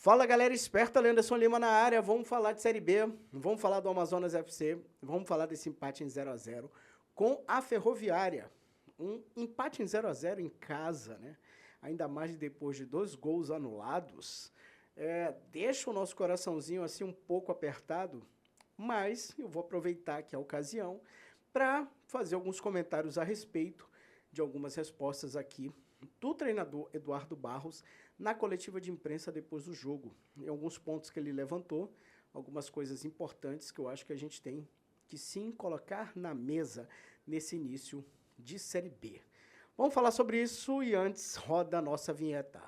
Fala galera esperta, Anderson Lima na área, vamos falar de Série B, vamos falar do Amazonas FC, vamos falar desse empate em 0-0 com a Ferroviária. Um empate em 0-0 em casa, né? Ainda mais depois de 2 gols anulados, deixa o nosso coraçãozinho assim um pouco apertado, mas eu vou aproveitar aqui a ocasião para fazer alguns comentários a respeito de algumas respostas aqui do treinador Eduardo Barros na coletiva de imprensa depois do jogo. Em alguns pontos que ele levantou, algumas coisas importantes que eu acho que a gente tem que sim colocar na mesa nesse início de Série B. Vamos falar sobre isso e antes roda a nossa vinheta.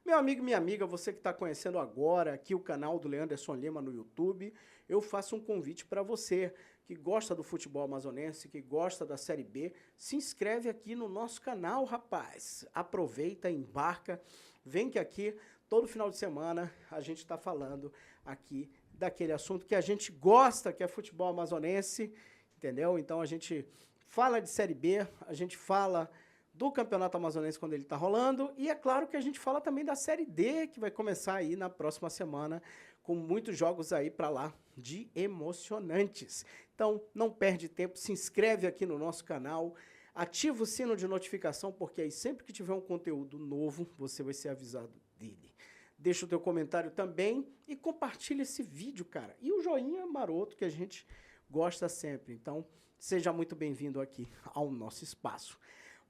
Meu amigo, minha amiga, você que está conhecendo agora aqui o canal do Anderson Lima no YouTube, eu faço um convite para você que gosta do futebol amazonense, que gosta da Série B, se inscreve aqui no nosso canal, rapaz. Aproveita, embarca, vem que aqui todo final de semana a gente está falando aqui daquele assunto que a gente gosta, que é futebol amazonense, entendeu? Então a gente fala de Série B, a gente fala do Campeonato Amazonense quando ele está rolando, e é claro que a gente fala também da Série D, que vai começar aí na próxima semana, com muitos jogos aí para lá de emocionantes. Então, não perde tempo, se inscreve aqui no nosso canal, ativa o sino de notificação, porque aí sempre que tiver um conteúdo novo, você vai ser avisado dele. Deixa o teu comentário também e compartilha esse vídeo, cara. E o joinha maroto que a gente gosta sempre. Então, seja muito bem-vindo aqui ao nosso espaço.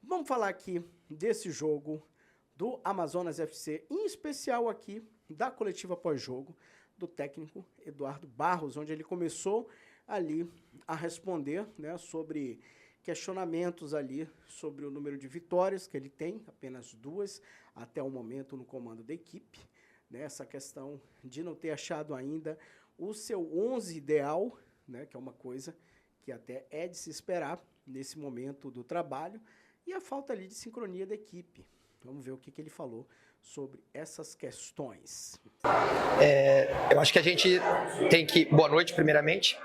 Vamos falar aqui desse jogo do Amazonas FC, em especial aqui da coletiva pós-jogo do técnico Eduardo Barros, onde ele começou ali a responder, né, sobre questionamentos ali sobre o número de vitórias que ele tem, apenas 2 até o momento no comando da equipe, né, essa questão de não ter achado ainda o seu 11 ideal, né, que é uma coisa que até é de se esperar nesse momento do trabalho, e a falta ali de sincronia da equipe. Vamos ver o que ele falou sobre essas questões. Eu acho que a gente tem que... Boa noite, primeiramente.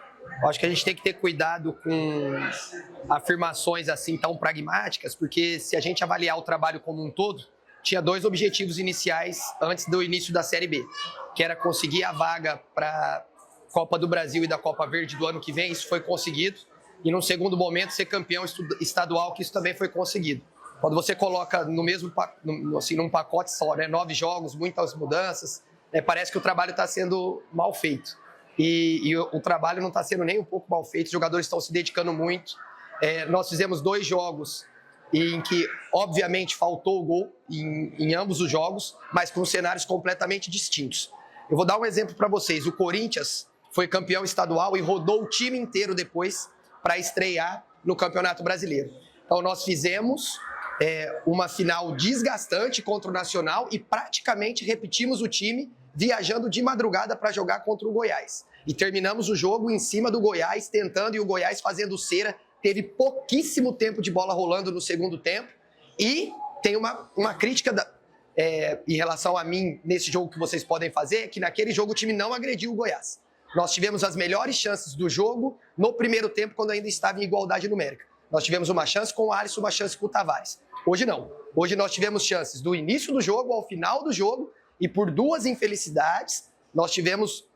Eu acho que a gente tem que ter cuidado com afirmações assim tão pragmáticas, porque se a gente avaliar o trabalho como um todo, tinha 2 objetivos iniciais antes do início da Série B, que era conseguir a vaga para a Copa do Brasil e da Copa Verde do ano que vem. Isso foi conseguido. E, num segundo momento, ser campeão estadual, que isso também foi conseguido. Quando você coloca no mesmo, assim, num pacote só, né, 9 jogos, muitas mudanças, parece que o trabalho está sendo mal feito. E o trabalho não está sendo nem um pouco mal feito, os jogadores estão se dedicando muito. Nós fizemos 2 jogos em que, obviamente, faltou o gol em ambos os jogos, mas com cenários completamente distintos. Eu vou dar um exemplo para vocês. O Corinthians foi campeão estadual e rodou o time inteiro depois para estrear no Campeonato Brasileiro. Então, nós fizemos uma final desgastante contra o Nacional e praticamente repetimos o time viajando de madrugada para jogar contra o Goiás. E terminamos o jogo em cima do Goiás, tentando, e o Goiás fazendo cera. Teve pouquíssimo tempo de bola rolando no segundo tempo. E tem uma crítica em relação a mim nesse jogo que vocês podem fazer, é que naquele jogo o time não agrediu o Goiás. Nós tivemos as melhores chances do jogo no primeiro tempo, quando ainda estava em igualdade numérica. Nós tivemos uma chance com o Alisson, uma chance com o Tavares. Hoje não. Hoje nós tivemos chances do início do jogo ao final do jogo, e por 2 infelicidades, nós tivemos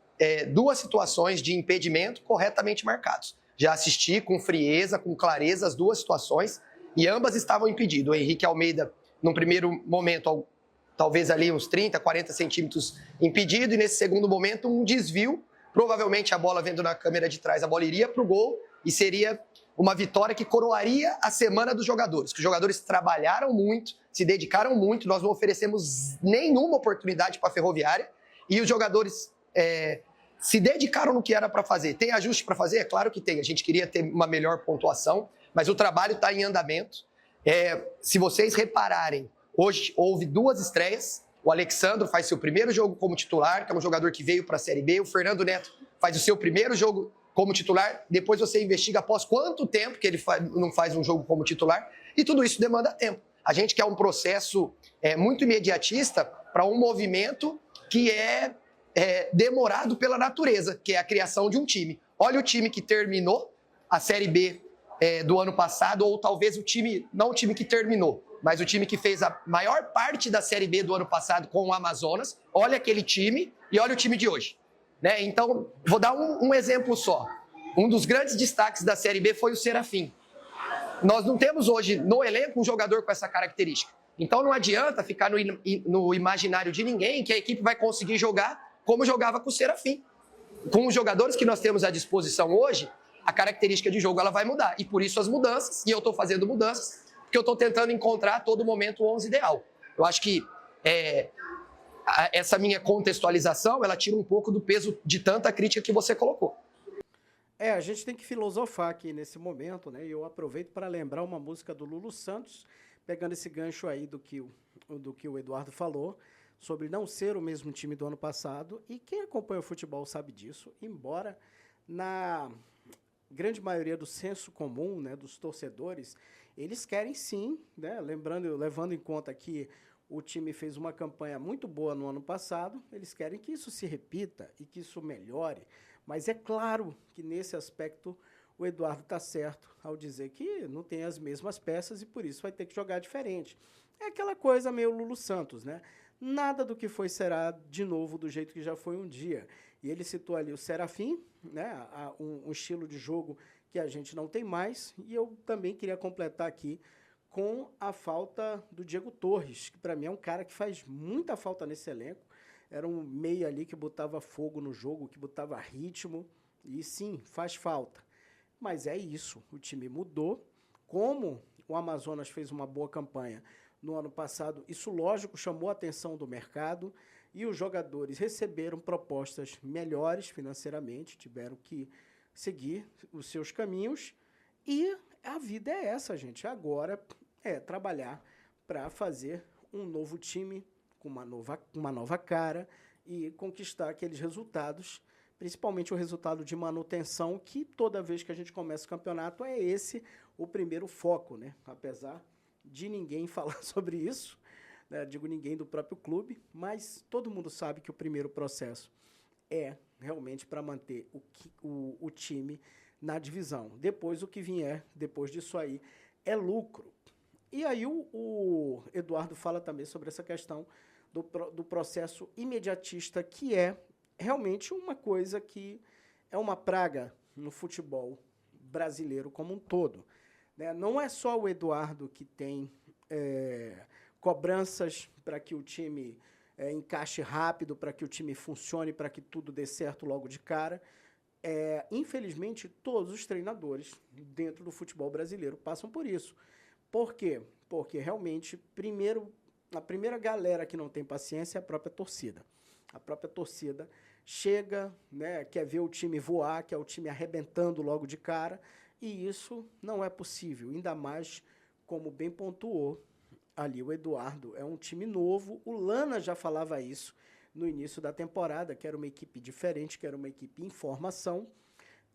2 situações de impedimento corretamente marcados. Já assisti com frieza, com clareza as 2 situações, e ambas estavam impedidas. O Henrique Almeida, num primeiro momento, talvez ali uns 30, 40 centímetros impedido, e nesse segundo momento um desvio. Provavelmente a bola vendo na câmera de trás, a bola iria para o gol e seria uma vitória que coroaria a semana dos jogadores. Que os jogadores trabalharam muito, se dedicaram muito, nós não oferecemos nenhuma oportunidade para a Ferroviária e os jogadores se dedicaram no que era para fazer. Tem ajuste para fazer? É claro que tem. A gente queria ter uma melhor pontuação, mas o trabalho está em andamento. Se vocês repararem, hoje houve 2 estreias. O Alexandro faz seu primeiro jogo como titular, que é um jogador que veio para a Série B. O Fernando Neto faz o seu primeiro jogo como titular. Depois você investiga após quanto tempo que ele não faz um jogo como titular. E tudo isso demanda tempo. A gente quer um processo muito imediatista para um movimento que é demorado pela natureza, que é a criação de um time. Olha o time que terminou a Série B do ano passado, ou talvez o time, não o time que terminou, mas o time que fez a maior parte da Série B do ano passado com o Amazonas. Olha aquele time e olha o time de hoje. Né? Então, vou dar um exemplo só. Um dos grandes destaques da Série B foi o Serafim. Nós não temos hoje no elenco um jogador com essa característica. Então não adianta ficar no imaginário de ninguém que a equipe vai conseguir jogar como jogava com o Serafim. Com os jogadores que nós temos à disposição hoje, a característica de jogo ela vai mudar. E por isso as mudanças, e eu estou fazendo mudanças, porque eu estou tentando encontrar a todo momento o 11 ideal. Eu acho que essa minha contextualização, ela tira um pouco do peso de tanta crítica que você colocou. A gente tem que filosofar aqui nesse momento, né? E eu aproveito para lembrar uma música do Lulu Santos, pegando esse gancho aí do que o Eduardo falou, sobre não ser o mesmo time do ano passado. E quem acompanha o futebol sabe disso, embora na grande maioria do senso comum, né, dos torcedores, eles querem sim, né? Levando em conta que o time fez uma campanha muito boa no ano passado, eles querem que isso se repita e que isso melhore. Mas é claro que nesse aspecto o Eduardo está certo ao dizer que não tem as mesmas peças e por isso vai ter que jogar diferente. É aquela coisa meio Lulu Santos, né? Nada do que foi será de novo do jeito que já foi um dia. E ele citou ali o Serafim, né? Um estilo de jogo que a gente não tem mais. E eu também queria completar aqui com a falta do Diego Torres, que para mim é um cara que faz muita falta nesse elenco. Era um meia ali que botava fogo no jogo, que botava ritmo. E sim, faz falta. Mas é isso, o time mudou. Como o Amazonas fez uma boa campanha no ano passado, isso, lógico, chamou a atenção do mercado e os jogadores receberam propostas melhores financeiramente, tiveram que seguir os seus caminhos. E a vida é essa, gente. Agora é trabalhar para fazer um novo time com uma nova cara e conquistar aqueles resultados, principalmente o resultado de manutenção, que toda vez que a gente começa o campeonato é esse o primeiro foco, né? Apesar de ninguém falar sobre isso, né? Digo ninguém do próprio clube, mas todo mundo sabe que o primeiro processo é realmente para manter o time na divisão. Depois o que vier, depois disso aí, é lucro. E aí o Eduardo fala também sobre essa questão do processo imediatista, que é realmente uma coisa que é uma praga no futebol brasileiro como um todo. Né? Não é só o Eduardo que tem cobranças para que o time encaixe rápido, para que o time funcione, para que tudo dê certo logo de cara. Infelizmente, todos os treinadores dentro do futebol brasileiro passam por isso. Por quê? Porque realmente, a primeira galera que não tem paciência é a própria torcida. A própria torcida chega, né, quer ver o time voar, quer o time arrebentando logo de cara, e isso não é possível. Ainda mais, como bem pontuou ali o Eduardo, é um time novo. O Lana já falava isso no início da temporada, que era uma equipe diferente, que era uma equipe em formação,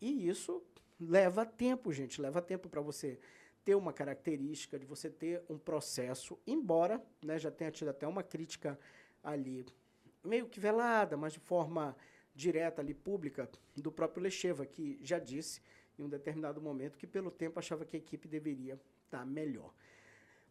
e isso leva tempo, gente, leva tempo para você ter uma característica, de você ter um processo, embora, né, já tenha tido até uma crítica ali, meio que velada, mas de forma direta ali, pública, do próprio Lecheva, que já disse em um determinado momento que pelo tempo achava que a equipe deveria estar melhor.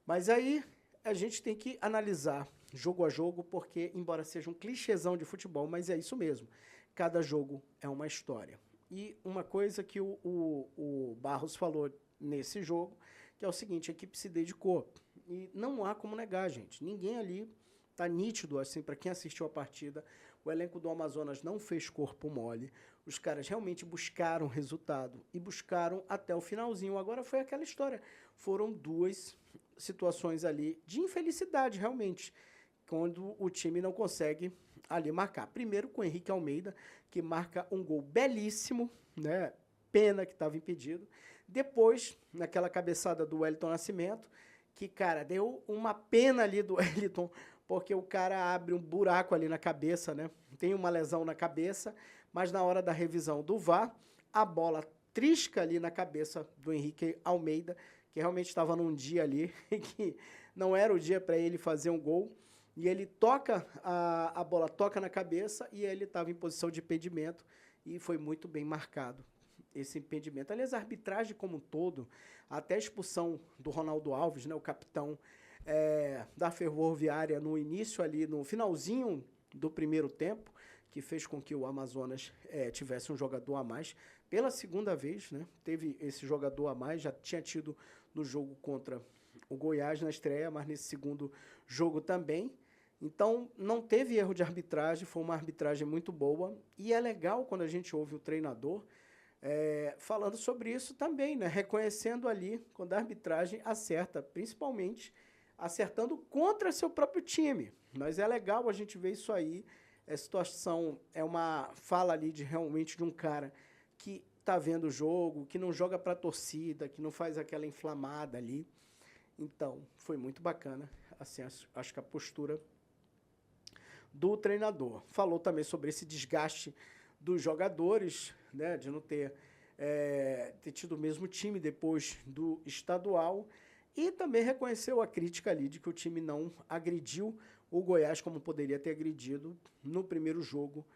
Mas aí a gente tem que analisar jogo a jogo, porque, embora seja um clichêzão de futebol, mas é isso mesmo, cada jogo é uma história. E uma coisa que o Barros falou nesse jogo, que é o seguinte: a equipe se dedicou. E não há como negar, gente. Ninguém ali tá nítido, assim, para quem assistiu a partida. O elenco do Amazonas não fez corpo mole. Os caras realmente buscaram resultado e buscaram até o finalzinho. Agora foi aquela história. Foram duas situações ali de infelicidade, realmente, quando o time não consegue ali marcar. Primeiro com o Henrique Almeida, que marca um gol belíssimo, né? Pena que estava impedido. Depois, naquela cabeçada do Wellington Nascimento, que, cara, deu uma pena ali do Wellington, porque o cara abre um buraco ali na cabeça, né? Tem uma lesão na cabeça, mas na hora da revisão do VAR, a bola trisca ali na cabeça do Henrique Almeida, que realmente estava num dia ali que não era o dia para ele fazer um gol, e ele toca, a bola toca na cabeça e ele estava em posição de impedimento e foi muito bem marcado. esse impedimento. Aliás, a arbitragem como um todo, até a expulsão do Ronaldo Alves, né, o capitão da Ferroviária, no início ali, no finalzinho do primeiro tempo, que fez com que o Amazonas tivesse um jogador a mais. Pela segunda vez, né, teve esse jogador a mais, já tinha tido no jogo contra o Goiás na estreia, mas nesse segundo jogo também. Então, não teve erro de arbitragem, foi uma arbitragem muito boa. E é legal quando a gente ouve o treinador falando sobre isso também, né? Reconhecendo ali quando a arbitragem acerta, principalmente acertando contra seu próprio time. Mas é legal a gente ver isso aí. A situação é uma fala ali realmente de um cara que está vendo o jogo, que não joga para a torcida, que não faz aquela inflamada ali. Então, foi muito bacana, assim, acho que a postura do treinador. Falou também sobre esse desgaste dos jogadores, né, de não ter tido o mesmo time depois do estadual, e também reconheceu a crítica ali de que o time não agrediu o Goiás como poderia ter agredido no primeiro jogo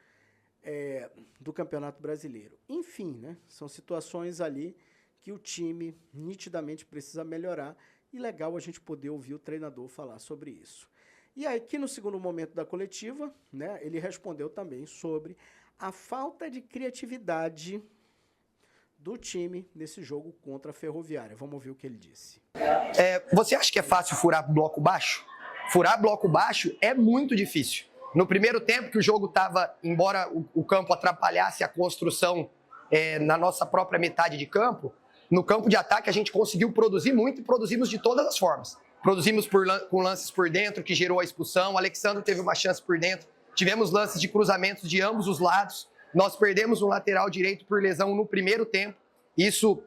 do Campeonato Brasileiro. Enfim, né, são situações ali que o time nitidamente precisa melhorar, e legal a gente poder ouvir o treinador falar sobre isso. E aí, aqui no segundo momento da coletiva, né, ele respondeu também sobre a falta de criatividade do time nesse jogo contra a Ferroviária. Vamos ouvir o que ele disse. Você acha que é fácil furar bloco baixo? Furar bloco baixo é muito difícil. No primeiro tempo que o jogo estava, embora o campo atrapalhasse a construção na nossa própria metade de campo, no campo de ataque a gente conseguiu produzir muito e produzimos de todas as formas. Produzimos com lances por dentro, que gerou a expulsão. O Alexandre teve uma chance por dentro. Tivemos lances de cruzamentos de ambos os lados. Nós perdemos um lateral direito por lesão no primeiro tempo. Isso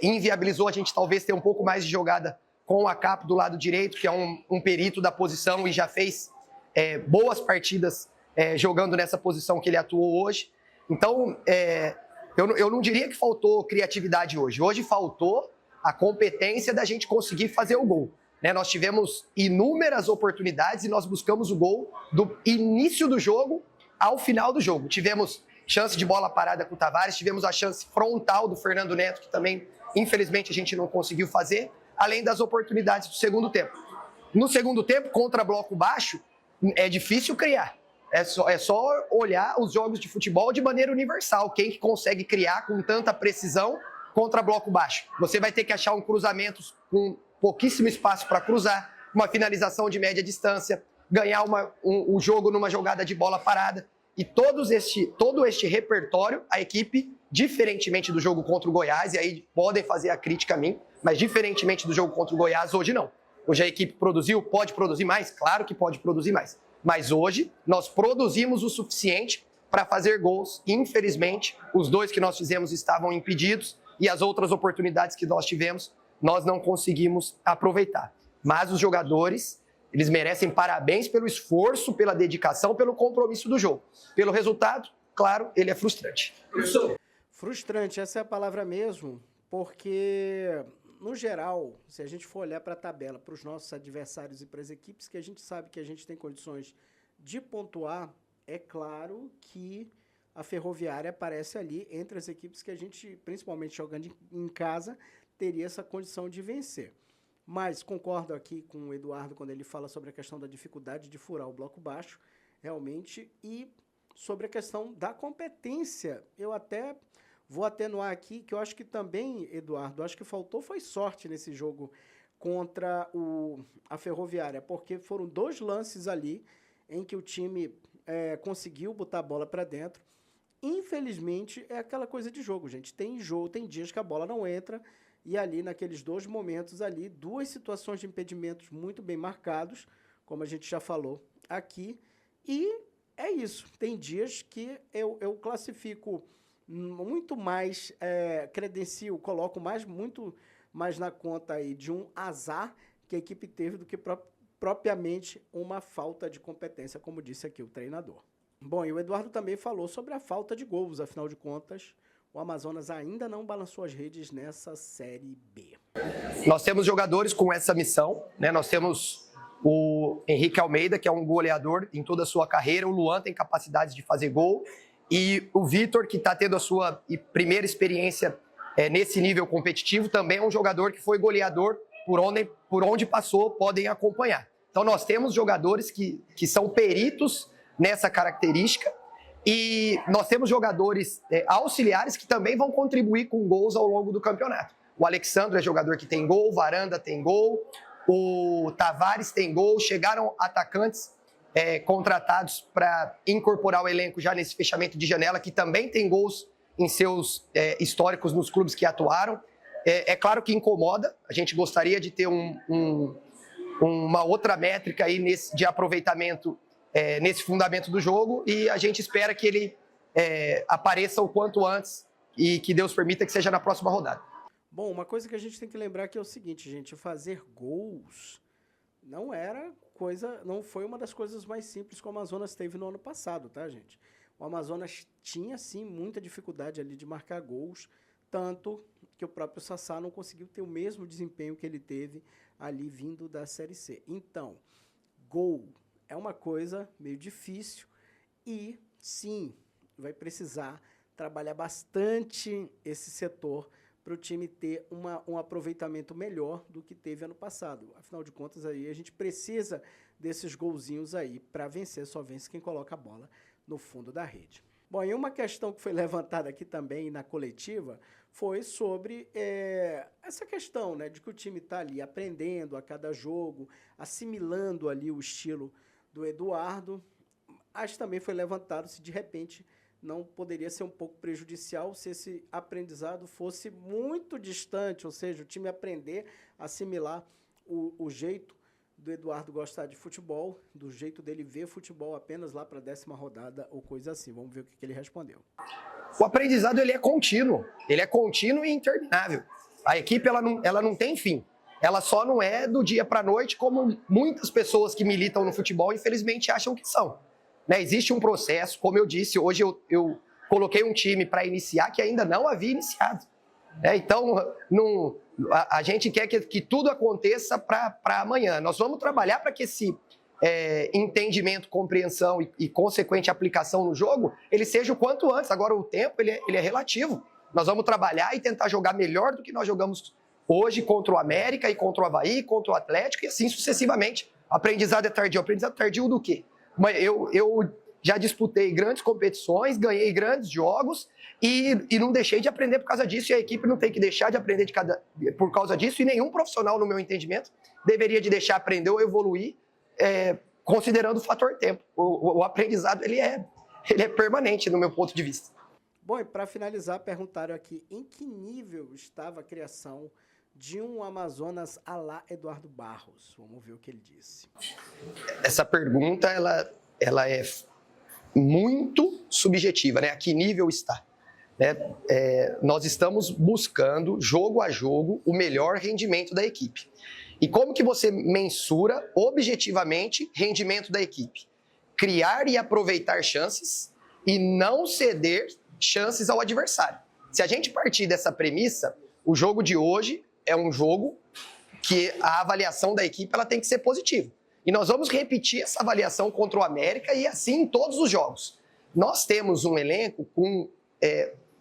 inviabilizou a gente talvez ter um pouco mais de jogada com o Acapo do lado direito, que é um perito da posição e já fez boas partidas jogando nessa posição que ele atuou hoje. Então, eu não diria que faltou criatividade hoje. Hoje faltou a competência da gente conseguir fazer o gol. Né? Nós tivemos inúmeras oportunidades e nós buscamos o gol do início do jogo ao final do jogo. Tivemos chance de bola parada com o Tavares, tivemos a chance frontal do Fernando Neto, que também, infelizmente, a gente não conseguiu fazer, além das oportunidades do segundo tempo. No segundo tempo, contra bloco baixo, é difícil criar. É só olhar os jogos de futebol de maneira universal. Quem que consegue criar com tanta precisão contra bloco baixo? Você vai ter que achar um cruzamento com pouquíssimo espaço para cruzar, uma finalização de média distância, ganhar o jogo numa jogada de bola parada. E todo este repertório, a equipe, diferentemente do jogo contra o Goiás, e aí podem fazer a crítica a mim, mas diferentemente do jogo contra o Goiás, hoje não. Hoje a equipe produziu, pode produzir mais? Claro que pode produzir mais. Mas hoje nós produzimos o suficiente para fazer gols. Infelizmente, os 2 que nós fizemos estavam impedidos e as outras oportunidades que nós tivemos, nós não conseguimos aproveitar. Mas os jogadores, eles merecem parabéns pelo esforço, pela dedicação, pelo compromisso do jogo. Pelo resultado, claro, ele é frustrante. Frustrante, essa é a palavra mesmo, porque, no geral, se a gente for olhar para a tabela, para os nossos adversários e para as equipes que a gente sabe que a gente tem condições de pontuar, é claro que a Ferroviária aparece ali entre as equipes que a gente, principalmente jogando em casa, teria essa condição de vencer. Mas concordo aqui com o Eduardo quando ele fala sobre a questão da dificuldade de furar o bloco baixo, realmente, e sobre a questão da competência. Eu até vou atenuar aqui, que eu acho que também, Eduardo, acho que faltou foi sorte nesse jogo contra a Ferroviária, porque foram 2 lances ali em que o time conseguiu botar a bola para dentro. Infelizmente, é aquela coisa de jogo, gente. Tem dias que a bola não entra, e ali, naqueles 2 momentos ali, 2 situações de impedimentos muito bem marcados, como a gente já falou aqui, e é isso. Tem dias que eu classifico muito mais, credencio, coloco muito mais na conta aí de um azar que a equipe teve do que propriamente uma falta de competência, como disse aqui o treinador. Bom, e o Eduardo também falou sobre a falta de gols, afinal de contas, o Amazonas ainda não balançou as redes nessa Série B. Nós temos jogadores com essa missão, né? Nós temos o Henrique Almeida, que é um goleador em toda a sua carreira. O Luan tem capacidade de fazer gol. E o Vitor, que está tendo a sua primeira experiência nesse nível competitivo, também é um jogador que foi goleador por onde passou, podem acompanhar. Então nós temos jogadores que são peritos nessa característica e nós temos jogadores auxiliares que também vão contribuir com gols ao longo do campeonato. O Alexandre é jogador que tem gol, o Varanda tem gol, o Tavares tem gol, chegaram atacantes contratados para incorporar o elenco já nesse fechamento de janela, que também tem gols em seus históricos nos clubes que atuaram. É claro que incomoda, a gente gostaria de ter uma outra métrica aí de aproveitamento nesse fundamento do jogo, e a gente espera que ele apareça o quanto antes e que Deus permita que seja na próxima rodada. Bom, uma coisa que a gente tem que lembrar que é o seguinte, gente, fazer gols não foi uma das coisas mais simples que o Amazonas teve no ano passado, tá, gente? O Amazonas tinha, sim, muita dificuldade ali de marcar gols, tanto que o próprio Sassá não conseguiu ter o mesmo desempenho que ele teve ali vindo da Série C. Então, gol é uma coisa meio difícil e, sim, vai precisar trabalhar bastante esse setor para o time ter um aproveitamento melhor do que teve ano passado. Afinal de contas, aí a gente precisa desses golzinhos aí para vencer, só vence quem coloca a bola no fundo da rede. Bom, e uma questão que foi levantada aqui também na coletiva foi sobre essa questão, né, de que o time está ali aprendendo a cada jogo, assimilando ali o estilo do Eduardo. Acho que também foi levantado se de repente não poderia ser um pouco prejudicial se esse aprendizado fosse muito distante, ou seja, o time aprender a assimilar o jeito do Eduardo gostar de futebol, do jeito dele ver futebol apenas lá para a 10ª rodada ou coisa assim. Vamos ver o que ele respondeu. O aprendizado ele é contínuo e interminável. A equipe ela não tem fim. Ela só não é do dia para a noite, como muitas pessoas que militam no futebol, infelizmente, acham que são. Né? Existe um processo, como eu disse, hoje eu coloquei um time para iniciar que ainda não havia iniciado. Então, a gente quer que tudo aconteça para amanhã. Nós vamos trabalhar para que esse entendimento, compreensão e consequente aplicação no jogo, ele seja o quanto antes. Agora, o tempo ele é relativo. Nós vamos trabalhar e tentar jogar melhor do que nós jogamos hoje contra o América e contra o Avaí, contra o Atlético e assim sucessivamente. Aprendizado é tardio. Aprendizado tardio do quê? Eu já disputei grandes competições, ganhei grandes jogos e não deixei de aprender por causa disso, e a equipe não tem que deixar de aprender por causa disso, e nenhum profissional, no meu entendimento, deveria de deixar aprender ou evoluir considerando o fator tempo. O aprendizado ele é permanente, no meu ponto de vista. Bom, e para finalizar, perguntaram aqui em que nível estava a criação de um Amazonas à la Eduardo Barros. Vamos ver o que ele disse. Essa pergunta ela é muito subjetiva, né? A que nível está? Nós estamos buscando, jogo a jogo, o melhor rendimento da equipe. E como que você mensura objetivamente rendimento da equipe? Criar e aproveitar chances e não ceder chances ao adversário. Se a gente partir dessa premissa, o jogo de hoje é um jogo que a avaliação da equipe ela tem que ser positiva. E nós vamos repetir essa avaliação contra o América e assim em todos os jogos. Nós temos um elenco com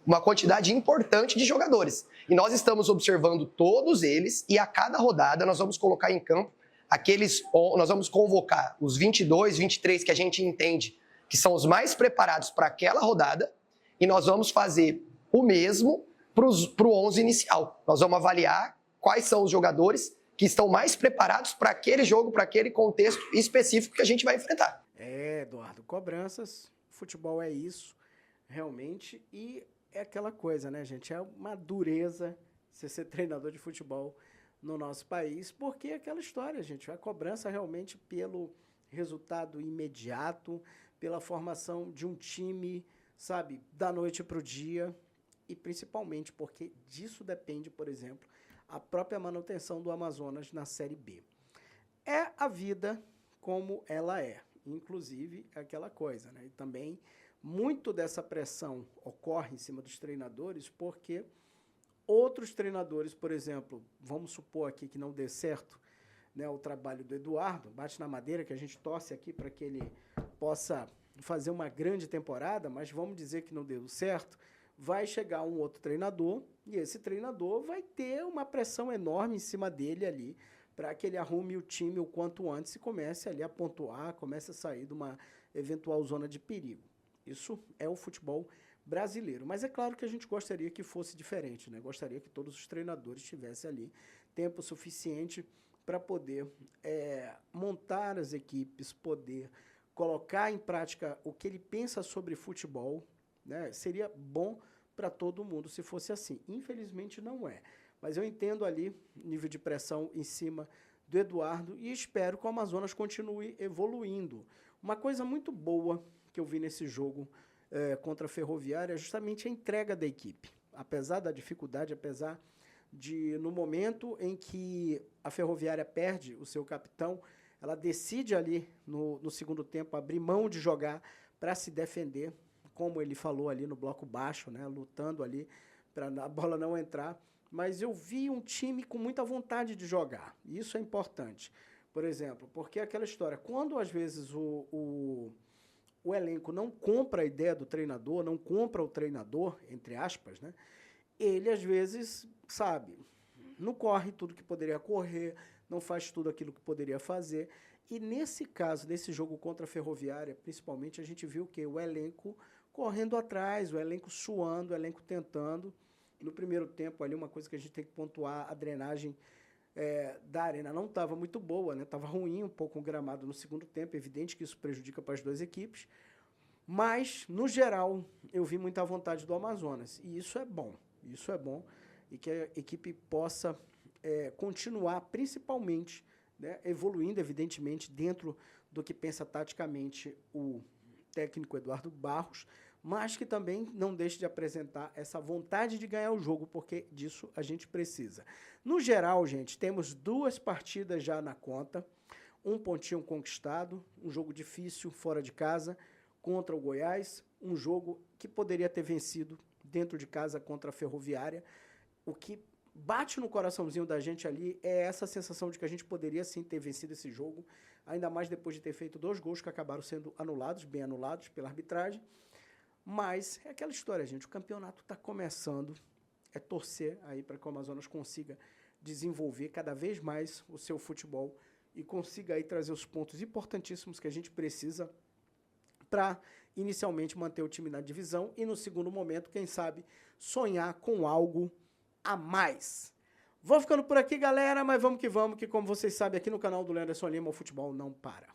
uma quantidade importante de jogadores. E nós estamos observando todos eles e a cada rodada nós vamos colocar em campo nós vamos convocar os 22, 23 que a gente entende que são os mais preparados para aquela rodada e nós vamos fazer o mesmo para o 11 inicial. Nós vamos avaliar quais são os jogadores que estão mais preparados para aquele jogo, para aquele contexto específico que a gente vai enfrentar. Eduardo, cobranças, futebol é isso, realmente, e é aquela coisa, né, gente? É uma dureza você ser treinador de futebol no nosso país, porque é aquela história, gente, a cobrança realmente pelo resultado imediato, pela formação de um time, sabe, da noite para o dia, e principalmente porque disso depende, por exemplo, a própria manutenção do Amazonas na Série B. É a vida como ela é, inclusive aquela coisa, né? E também muito dessa pressão ocorre em cima dos treinadores porque outros treinadores, por exemplo, vamos supor aqui que não dê certo, né, o trabalho do Eduardo, bate na madeira que a gente torce aqui para que ele possa fazer uma grande temporada, mas vamos dizer que não deu certo, vai chegar um outro treinador e esse treinador vai ter uma pressão enorme em cima dele ali para que ele arrume o time o quanto antes e comece ali a pontuar, comece a sair de uma eventual zona de perigo. Isso é o futebol brasileiro. Mas é claro que a gente gostaria que fosse diferente, né? Gostaria que todos os treinadores tivessem ali tempo suficiente para poder montar as equipes, poder colocar em prática o que ele pensa sobre futebol, né? Seria bom para todo mundo se fosse assim. Infelizmente não é. Mas eu entendo ali o nível de pressão em cima do Eduardo e espero que o Amazonas continue evoluindo. Uma coisa muito boa que eu vi nesse jogo contra a Ferroviária é justamente a entrega da equipe. Apesar da dificuldade, apesar de, no momento em que a Ferroviária perde o seu capitão, ela decide ali no segundo tempo abrir mão de jogar para se defender, como ele falou ali no bloco baixo, né, lutando ali para a bola não entrar. Mas eu vi um time com muita vontade de jogar, e isso é importante. Por exemplo, porque aquela história, quando às vezes o elenco não compra a ideia do treinador, não compra o treinador, entre aspas, né, ele às vezes, sabe, não corre tudo que poderia correr, não faz tudo aquilo que poderia fazer. E nesse caso, nesse jogo contra a Ferroviária, principalmente, a gente viu que o elenco correndo atrás, o elenco suando, o elenco tentando. No primeiro tempo, ali, uma coisa que a gente tem que pontuar, a drenagem da arena não estava muito boa, né? Estava ruim um pouco o gramado no segundo tempo, evidente que isso prejudica para as duas equipes. Mas, no geral, eu vi muita vontade do Amazonas. E isso é bom. Isso é bom. E que a equipe possa continuar, principalmente, né, evoluindo, evidentemente, dentro do que pensa taticamente o técnico Eduardo Barros, mas que também não deixe de apresentar essa vontade de ganhar o jogo, porque disso a gente precisa. No geral, gente, temos 2 partidas já na conta, 1 pontinho conquistado, um jogo difícil fora de casa contra o Goiás, um jogo que poderia ter vencido dentro de casa contra a Ferroviária. O que bate no coraçãozinho da gente ali é essa sensação de que a gente poderia sim ter vencido esse jogo, ainda mais depois de ter feito 2 gols que acabaram sendo anulados, bem anulados pela arbitragem. Mas é aquela história, gente, o campeonato está começando, é torcer aí para que o Amazonas consiga desenvolver cada vez mais o seu futebol e consiga aí trazer os pontos importantíssimos que a gente precisa para inicialmente manter o time na divisão e no segundo momento, quem sabe, sonhar com algo a mais. Vou ficando por aqui, galera, mas vamos que como vocês sabem, aqui no canal do Leandro Lima, o futebol não para.